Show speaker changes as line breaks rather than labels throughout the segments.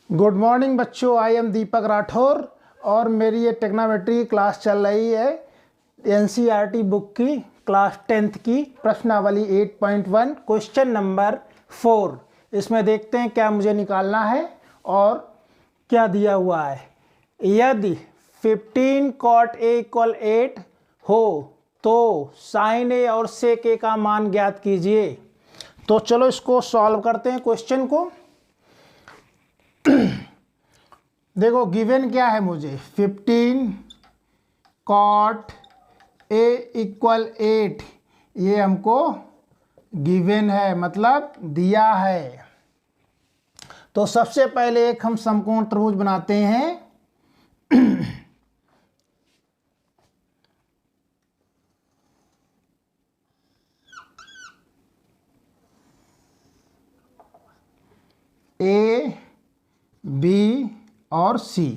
Good morning बच्चों, I am Deepak Rathore और मेरी ये टेक्नोमेट्री की क्लास चल रही है। एनसीईआरटी बुक की क्लास 10th की प्रश्नावली 8.1 क्वेश्चन नंबर 4। इसमें देखते हैं क्या मुझे निकालना है और क्या दिया हुआ है। यदि 15 cot a इक्वल 8 हो तो साइन ए और सेक ए का मान ज्ञात कीजिए। तो चलो इसको सॉल्व करते हैं क्वेश्चन को। देखो गिवन क्या है मुझे, 15 cot a इक्वल 8, ये हमको गिवन है, मतलब दिया है। तो सबसे पहले एक हम समकोण त्रिभुज बनाते हैं। ए बी और सी।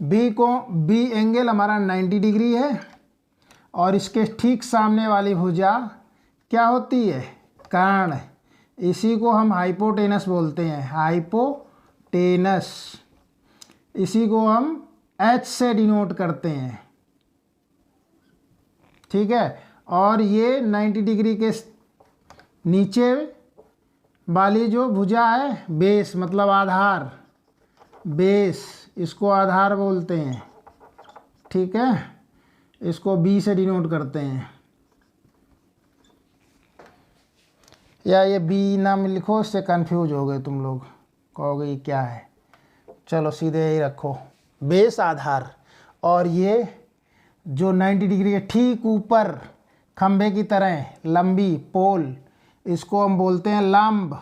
बी एंगल हमारा 90 डिग्री है और इसके ठीक सामने वाली भुजा क्या होती है, कर्ण। इसी को हम हाइपोटेनस बोलते हैं, हाइपोटेनस। इसी को हम एच से डिनोट करते हैं, ठीक है। और ये 90 डिग्री के नीचे वाली जो भुजा है, बेस मतलब आधार, बेस इसको आधार बोलते हैं, ठीक है। इसको बी से डिनोट करते हैं, या ये बी नाम लिखो, इससे कंफ्यूज हो गए तुम लोग, कहोगे ये क्या है। चलो सीधे यही रखो, बेस आधार। और ये जो 90 डिग्री के ठीक ऊपर खंभे की तरह लंबी पोल, इसको हम बोलते हैं लंब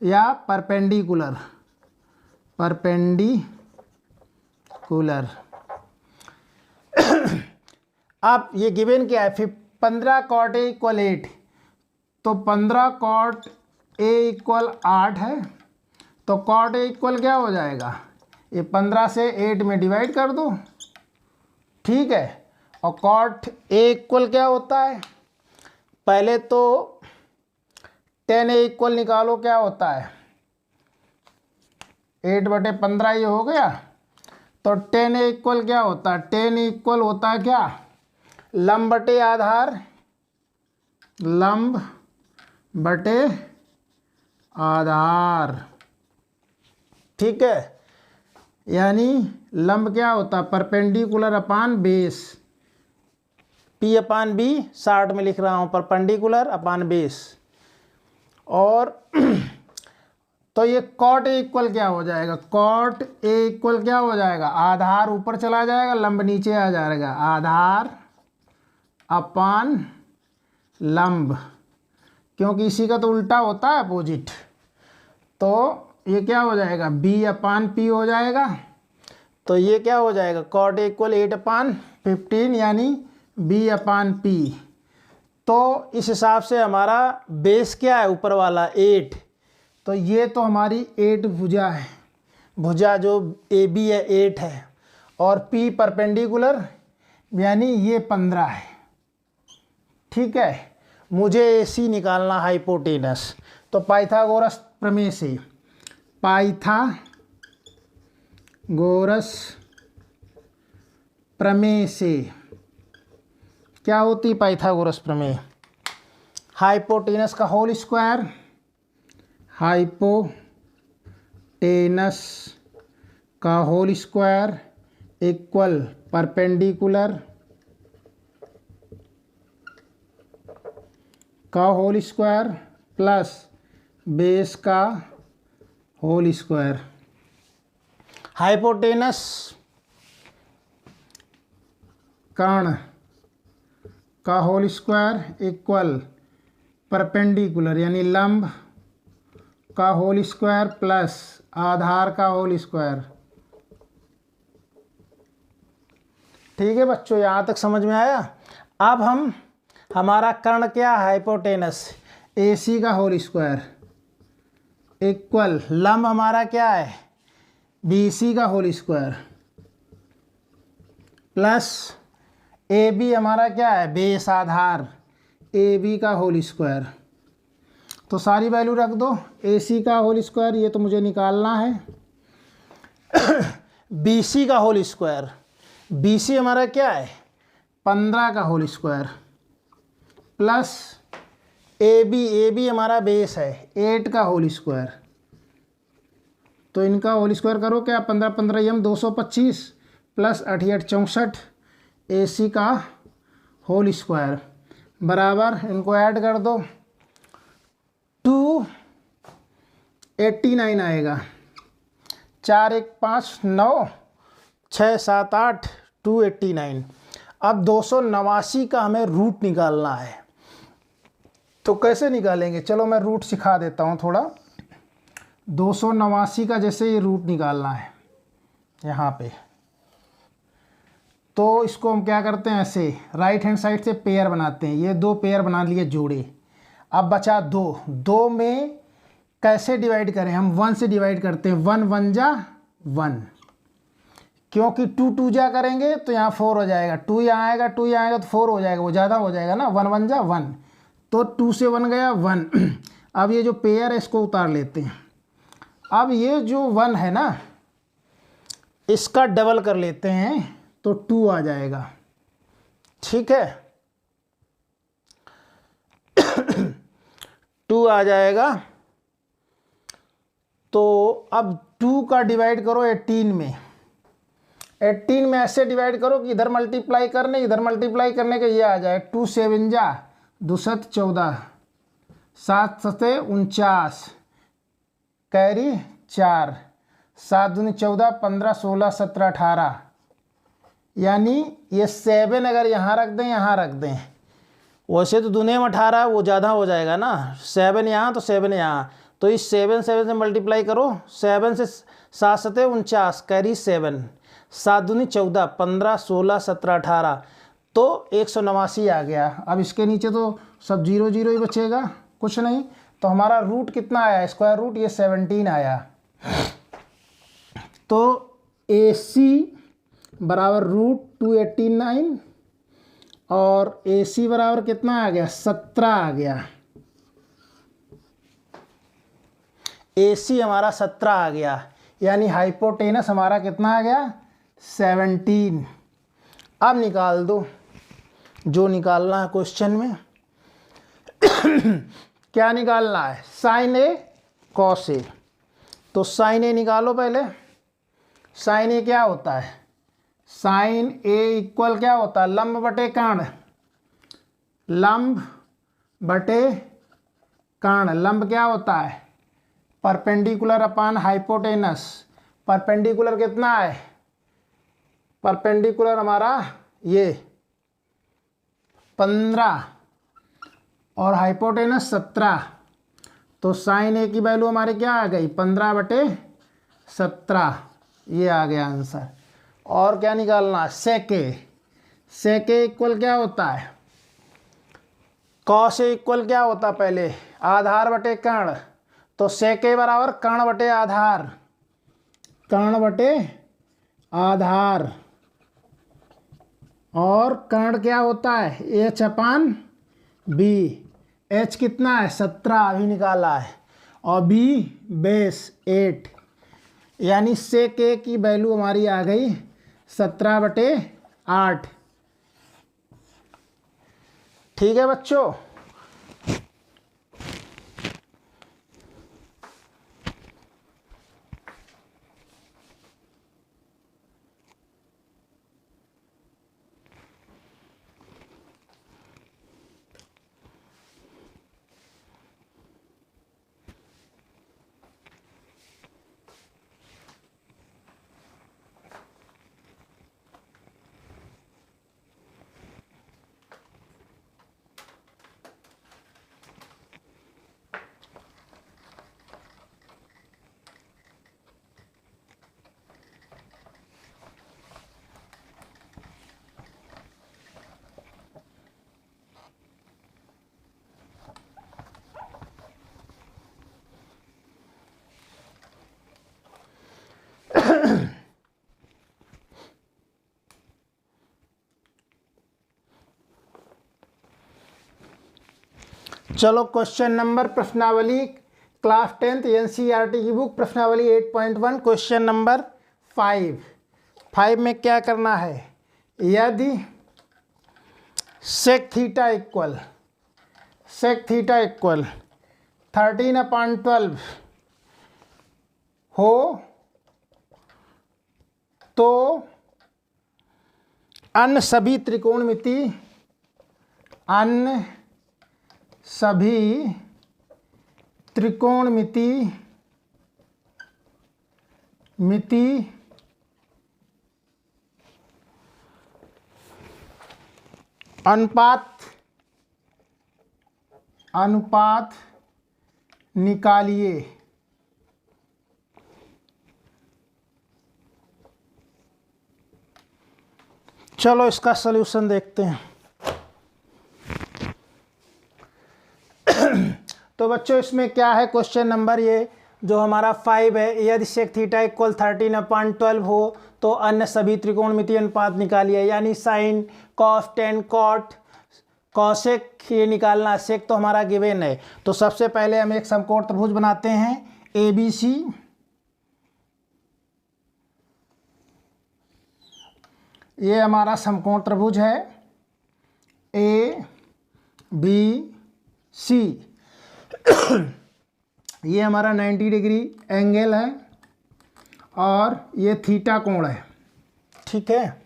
या परपेंडिकुलर। परपेंडिकुलर। अब ये गिवन क्या है, 15 cot a इक्वल 8, तो 15 cot a इक्वल 8 है। तो cot a इक्वल क्या हो जाएगा, ये 15 से 8 में डिवाइड कर दो, ठीक है। और cot a इक्वल क्या होता है, पहले तो tan a इक्वल निकालो, क्या होता है 8/15 ये हो गया। तो tan a इक्वल क्या होता है, tan a इक्वल होता है क्या, लंब बटे आधार, लंब बटे आधार, ठीक है। यानी लंब क्या होता है, परपेंडिकुलर अपान बेस, P अपान B 60 में लिख रहा हूँ, परपेंडिकुलर अपान बेस। और तो ये cot a इक्वल क्या हो जाएगा, cot a इक्वल क्या हो जाएगा, आधार ऊपर चला जाएगा, लंब नीचे आ जाएगा, आधार अपान लंब, क्योंकि इसी का तो उल्टा होता है, अपोजिट। तो ये क्या हो जाएगा, b अपान p हो जाएगा। तो ये क्या हो जाएगा, cot a इक्वल 8/15 यानी b अपान p। तो इस हिसाब से हमारा बेस क्या है, ऊपर वाला 8। तो ये तो हमारी 8 भुजा है, भुजा जो ए बी है 8 है, और P परपेंडिकुलर यानी ये 15 है, ठीक है। मुझे AC निकालना, हाइपोटेनस। तो पाइथागोरस प्रमेय से, पाइथागोरस प्रमेय से क्या होती पाइथागोरस प्रमेय, हाइपोटेनस का होल स्क्वायर, हाइपोटेनस का होल स्क्वायर इक्वल परपेंडिकुलर का होल स्क्वायर प्लस बेस का होल स्क्वायर। हाइपोटेनस कर्ण का होल स्क्वायर इक्वल परपेंडिकुलर यानी लंब का होल स्क्वायर प्लस आधार का होल स्क्वायर, ठीक है बच्चों, यहाँ तक समझ में आया। अब हमारा कर्ण क्या है, हाइपोटेनस, AC का होल स्क्वायर इक्वल लंब हमारा क्या है, BC का होल स्क्वायर प्लस AB हमारा क्या है, बेस आधार AB का होल स्क्वायर। तो सारी वैल्यू रख दो। AC का होल स्क्वायर ये तो मुझे निकालना है। BC का होल स्क्वायर, BC हमारा क्या है 15 का होल स्क्वायर प्लस AB हमारा बेस है 8 का होल स्क्वायर। तो इनका होल स्क्वायर करो क्या, 15 15 यम 225 प्लस 8 8 64 AC का होल स्क्वायर बराबर, इनको ऐड कर दो 289 आएगा। 4 1 5 9 6 7 8 289। अब 289 का हमें रूट निकालना है। तो कैसे निकालेंगे, चलो मैं रूट सिखा देता हूँ थोड़ा। 289 का जैसे ये रूट निकालना है यहाँ पे, तो इसको हम क्या करते हैं, ऐसे राइट हैंड साइड से पेयर बनाते हैं। ये 2 पेयर बना लिए जोड़े। अब बचा 2 में कैसे डिवाइड करें, हम 1 से डिवाइड करते हैं। 1 1 जा 1, क्योंकि 2 2 जा करेंगे तो यहाँ 4 हो जाएगा। 2 यहाँ आएगा, 2 यहाँ आएगा तो 4 हो जाएगा, वो ज़्यादा हो जाएगा ना। 1 1 जा 1, तो 2 से 1 गया 1। अब ये जो पेयर है इसको उतार लेते हैं। अब ये जो 1 है ना, इसका डबल कर लेते हैं तो 2 आ जाएगा। ठीक है 2 आ जाएगा। तो अब 2 का डिवाइड करो 18 में। 18 में ऐसे डिवाइड करो कि इधर मल्टीप्लाई करने, इधर मल्टीप्लाई करने का ये आ जाए। 2 7 जा 2 7 14, 7 7 49, कैरी 4, 7 दूनी 14, 15 16 17 18। यानी ये 7 अगर यहाँ रख दें, यहाँ रख दें, वैसे तो दुनिया में 18 वो ज़्यादा हो जाएगा ना। 7 यहाँ तो 7 यहाँ, तो इस 7 से मल्टीप्लाई करो। 7 से 7 7 49, कैरी 7, 7 दूनी 14, 15 16 17 18, तो 189 आ गया। अब इसके नीचे तो सब 0 0 ही बचेगा, कुछ नहीं। तो हमारा रूट कितना आया, स्क्वायर रूट ये 17 आया। तो AC बराबर रूट 289 और AC बराबर कितना आ गया, 17 आ गया। AC हमारा 17 आ गया, यानी हाइपोटेनस हमारा कितना आ गया, 17। अब निकाल दो जो निकालना है क्वेश्चन में। क्या निकालना है, साइन ए कॉस ए। तो साइन ए निकालो पहले। साइन ए क्या होता है, साइन ए इक्वल क्या होता है, लंब बटे कर्ण। लंब बटे कर्ण, लंब क्या होता है, परपेंडिकुलर अपान हाइपोटेनस। परपेंडिकुलर कितना है, परपेंडिकुलर हमारा ये 15 और हाइपोटेनस 17। तो साइन ए की वैल्यू हमारी क्या आ गई, 15 बटे 17, ये आ गया आंसर। और क्या निकालना, सेक ए। सेक ए इक्वल क्या होता है, कॉस ए इक्वल क्या होता है, पहले आधार बटे कर्ण। तो सेक ए बराबर कर्ण बटे आधार, कर्ण बटे आधार। और कर्ण क्या होता है, एच अपान बी। एच कितना है, 17 अभी निकाला है, और बी बेस 8, यानी सेक ए की वैल्यू हमारी आ गई 17 बटे 8। ठीक है बच्चों। चलो क्वेश्चन नंबर प्रश्नावली क्लास 10th एनसीईआरटी की बुक प्रश्नावली 8.1 क्वेश्चन नंबर 5 में क्या करना है। यदि सेक थीटा इक्वल 13/12 हो तो अन्य सभी त्रिकोणमिति अनुपात निकालिए। चलो इसका सलूशन देखते हैं। तो बच्चों इसमें क्या है, क्वेश्चन नंबर ये जो हमारा 5 है, यदि सेक थीटा इक्वल 13/12 हो तो अन्य सभी त्रिकोणमितीय अनुपात निकालिए। यानी sine, cos, tan, cot, cosec ये निकालना। सेक तो हमारा गिवन है। तो सबसे पहले हम एक समकोण त्रिभुज बनाते हैं ABC। ये हमारा समकोण त्रिभुज है ABC। ये हमारा 90 डिग्री एंगल है और ये थीटा कोण है, ठीक है।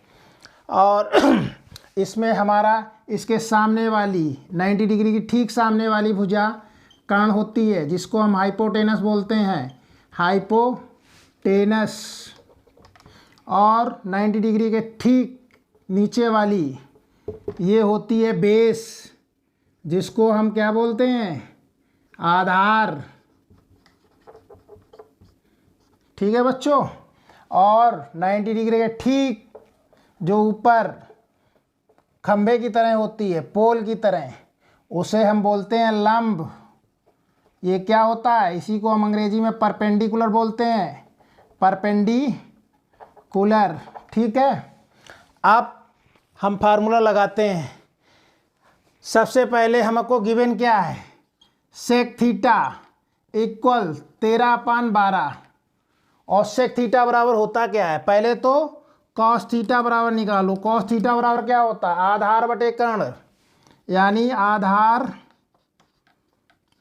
और इसमें हमारा इसके सामने वाली 90 डिग्री की ठीक सामने वाली भुजा कर्ण होती है जिसको हम हाइपोटेनस बोलते हैं, हाइपोटेनस। और 90 डिग्री के ठीक नीचे वाली ये होती है बेस, जिसको हम क्या बोलते हैं, आधार, ठीक है बच्चों। और 90 डिग्री के ठीक जो ऊपर खंभे की तरह होती है, पोल की तरह, उसे हम बोलते हैं लंब। ये क्या होता है, इसी को हम अंग्रेजी में परपेंडिकुलर बोलते हैं, परपेंडिकुलर, ठीक है। अब हम फार्मूला लगाते हैं। सबसे पहले हमको गिवन क्या है, सेक थीटा इक्वल 13/12 और सेक थीटा बराबर होता क्या है, पहले तो कॉस थीटा बराबर निकालो। कॉस थीटा बराबर क्या होता है, आधार बटे कर्ण, यानी आधार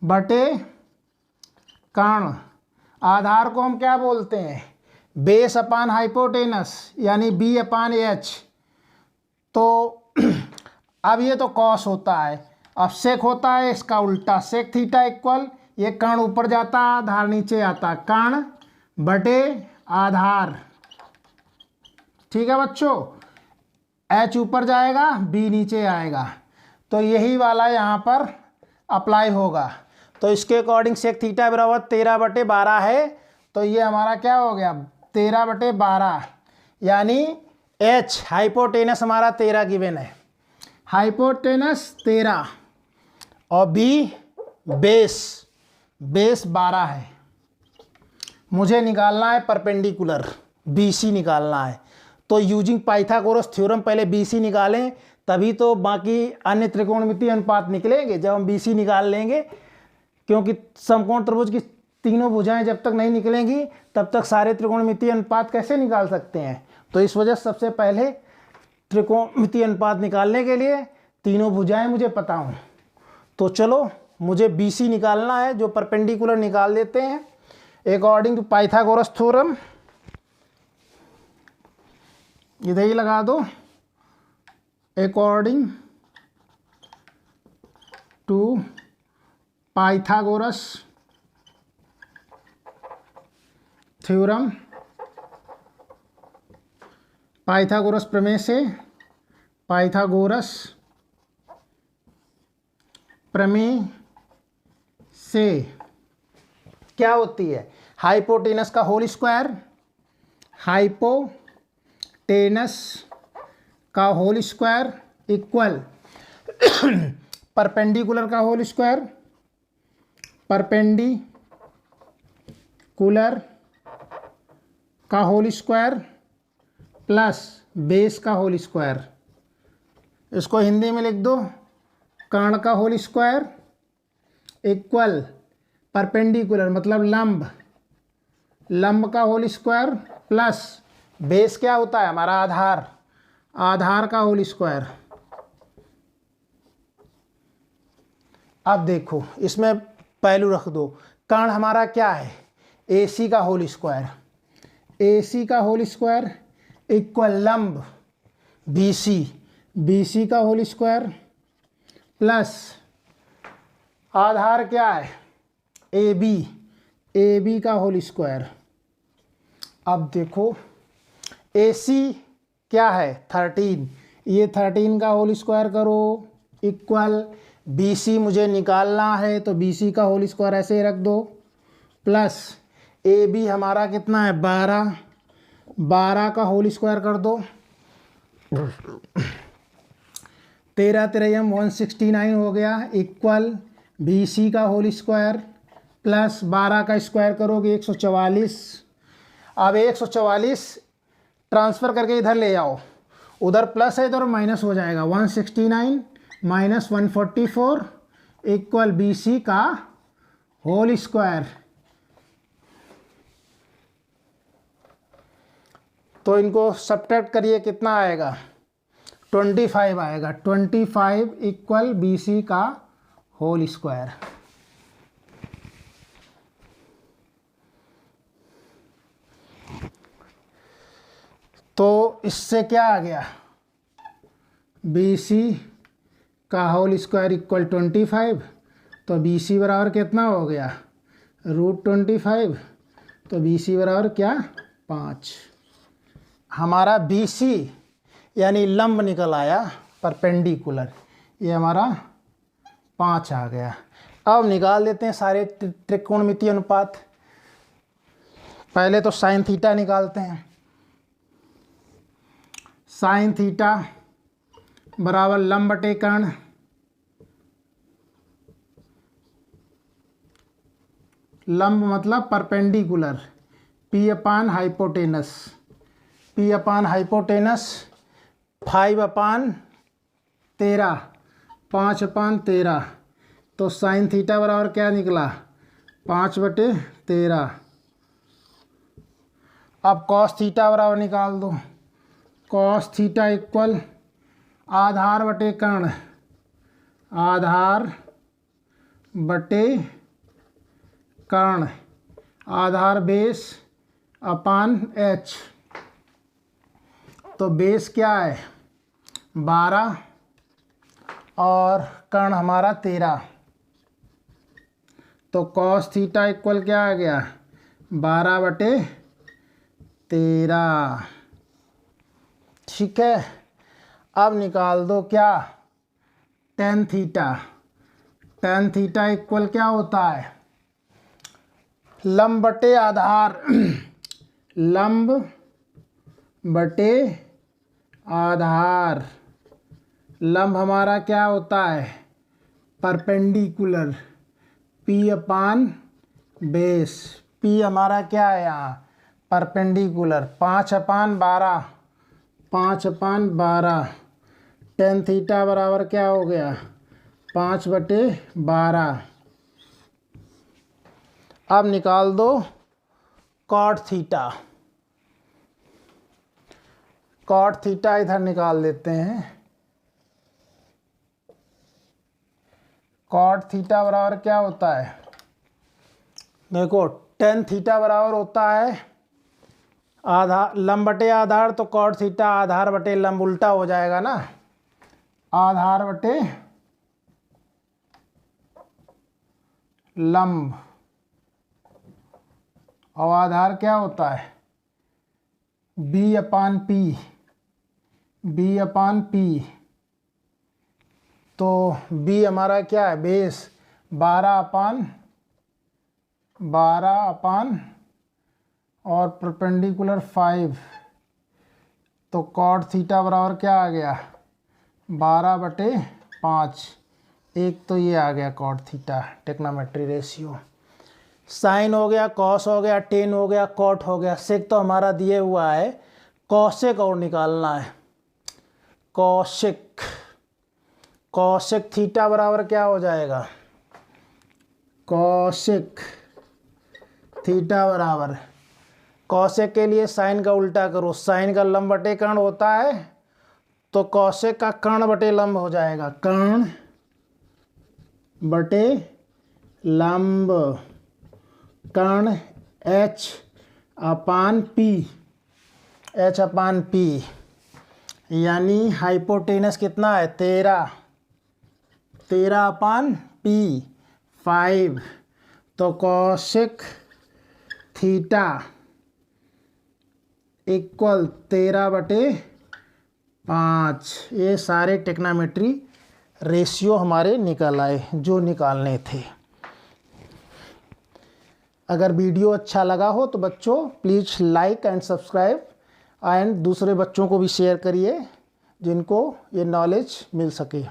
बटे कर्ण। आधार को हम क्या बोलते हैं, बेस अपान हाइपोटेनस, यानी B/H। तो अब ये तो कॉस होता है, अब सेक होता है इसका उल्टा। सेक थीटा इक्वल, ये कर्ण ऊपर जाता है, आधार नीचे आता, कर्ण बटे आधार, ठीक है बच्चों। H ऊपर जाएगा, B नीचे आएगा, तो यही वाला यहाँ पर अप्लाई होगा। तो इसके अकॉर्डिंग सेक थीटा बराबर 13/12 है, तो ये हमारा क्या हो गया, 13/12, यानी H हाइपोटेनस हमारा 13 गिवन है, हाइपोटेनस 13, और B बेस 12 है। मुझे निकालना है परपेंडिकुलर, BC निकालना है। तो यूजिंग पाइथागोरस थ्योरम पहले BC निकालें, तभी तो बाकी अन्य त्रिकोणमितीय अनुपात निकलेंगे जब हम BC निकाल लेंगे। क्योंकि समकोण त्रिभुज की तीनों भुजाएं जब तक नहीं निकलेंगी तब तक सारे त्रिकोणमितीय अनुपात कैसे निकाल सकते हैं। तो इस वजह से सबसे पहले त्रिकोणमितीय अनुपात निकालने के लिए तीनों भुजाएं मुझे पता हों। तो चलो मुझे BC निकालना है, जो परपेंडिकुलर निकाल देते हैं अकॉर्डिंग टू पाइथागोरस थ्योरम। इधर ही लगा दो, according to Pythagoras theorem, Pythagoras प्रमेय से, पाइथागोरस प्रमेय से क्या होती है, हाइपोटेनस का होल स्क्वायर, हाइपोटेनस का होल स्क्वायर इक्वल परपेंडिकुलर का होल स्क्वायर, परपेंडिकुलर का होल स्क्वायर प्लस बेस का होल स्क्वायर। इसको हिंदी में लिख दो, कर्ण का होल स्क्वायर इक्वल परपेंडिकुलर मतलब लंब का होल स्क्वायर प्लस बेस क्या होता है हमारा आधार का होल स्क्वायर। अब देखो इसमें पहलू रख दो, कर्ण हमारा क्या है AC का होल स्क्वायर, AC का होल स्क्वायर इक्वल लंब BC का होल स्क्वायर प्लस आधार क्या है AB का होल स्क्वायर। अब देखो AC क्या है 13, ये 13 का होल स्क्वायर करो इक्वल BC मुझे निकालना है तो BC का होल स्क्वायर ऐसे ही रख दो प्लस AB हमारा कितना है 12 का होल स्क्वायर कर दो 13 3 169 हो गया इक्वल BC का होल स्क्वायर प्लस 12 का स्क्वायर करोगे 144। अब 144 ट्रांसफ़र करके इधर ले आओ, उधर प्लस है इधर माइनस हो जाएगा 169 माइनस 144 इक्वल BC का होल स्क्वायर। तो इनको सब्ट्रैक्ट करिए कितना आएगा 25 आएगा, 25 इक्वल BC का होल स्क्वायर। तो इससे क्या आ गया BC का होल स्क्वायर इक्वल 25, तो BC बराबर कितना हो गया √25, तो BC बराबर क्या 5। हमारा BC यानी लंब निकल आया परपेंडिकुलर, ये हमारा 5 आ गया। अब निकाल देते हैं सारे त्रिकोणमितीय अनुपात। पहले तो साइन थीटा निकालते हैं, साइन थीटा बराबर लंब बटे कर्ण, लंब मतलब परपेंडिकुलर, P अपान हाइपोटेनस, P अपान हाइपोटेनस 5/13, 5/13, तो साइन थीटा बराबर क्या निकला 5/13। अब कॉस थीटा बराबर निकाल दो, कॉस थीटा इक्वल आधार बटे कर्ण, आधार बटे कर्ण, आधार बेस अपान H, तो बेस क्या है 12 और कर्ण हमारा 13, तो कॉस थीटा इक्वल क्या आ गया 12/13। ठीक है, अब निकाल दो क्या tan theta, tan theta equal क्या होता है लंब बटे आधार, लंब बटे आधार, लंब हमारा क्या होता है परपेंडिकुलर, P अपान बेस, P हमारा क्या है यहाँ परपेंडिकुलर 5/12, 5/12, टेन थीटा बराबर क्या हो गया 5/12। अब निकाल दो कॉट थीटा, कॉट थीटा इधर निकाल देते हैं, कॉट थीटा बराबर क्या होता है देखो टेन थीटा बराबर होता है आधार लंब बटे आधार, तो कॉट थीटा आधार बटे लंब उल्टा हो जाएगा ना, आधार बटे लंब, और आधार क्या होता है B अपान P, तो B हमारा क्या है बेस 12/12 और परपेंडिकुलर 5, तो कॉट थीटा बराबर क्या आ गया 12/5, एक तो ये आ गया कॉट थीटा टेक्नोमेट्री रेशियो। साइन हो गया, कॉस हो गया, टेन हो गया, कॉट हो गया, सेक तो हमारा दिए हुआ है, कॉसेक और निकालना है, कॉसेक, कॉसेक थीटा बराबर क्या हो जाएगा कॉसेक थीटा बराबर, कॉसेक के लिए साइन का उल्टा करो, साइन का लंब बटे कर्ण होता है तो कॉसेक का कर्ण बटे लंब हो जाएगा, कर्ण बटे लंब, कर्ण h अपान पी, यानी हाइपोटेनस कितना है 13 अपान पी 5, तो कॉसेक थीटा इक्वल 13/5। ये सारे टेक्नोमेट्री रेशियो हमारे निकल आए जो निकालने थे। अगर वीडियो अच्छा लगा हो तो बच्चों please like and subscribe and दूसरे बच्चों को भी शेयर करिए जिनको ये नॉलेज मिल सके।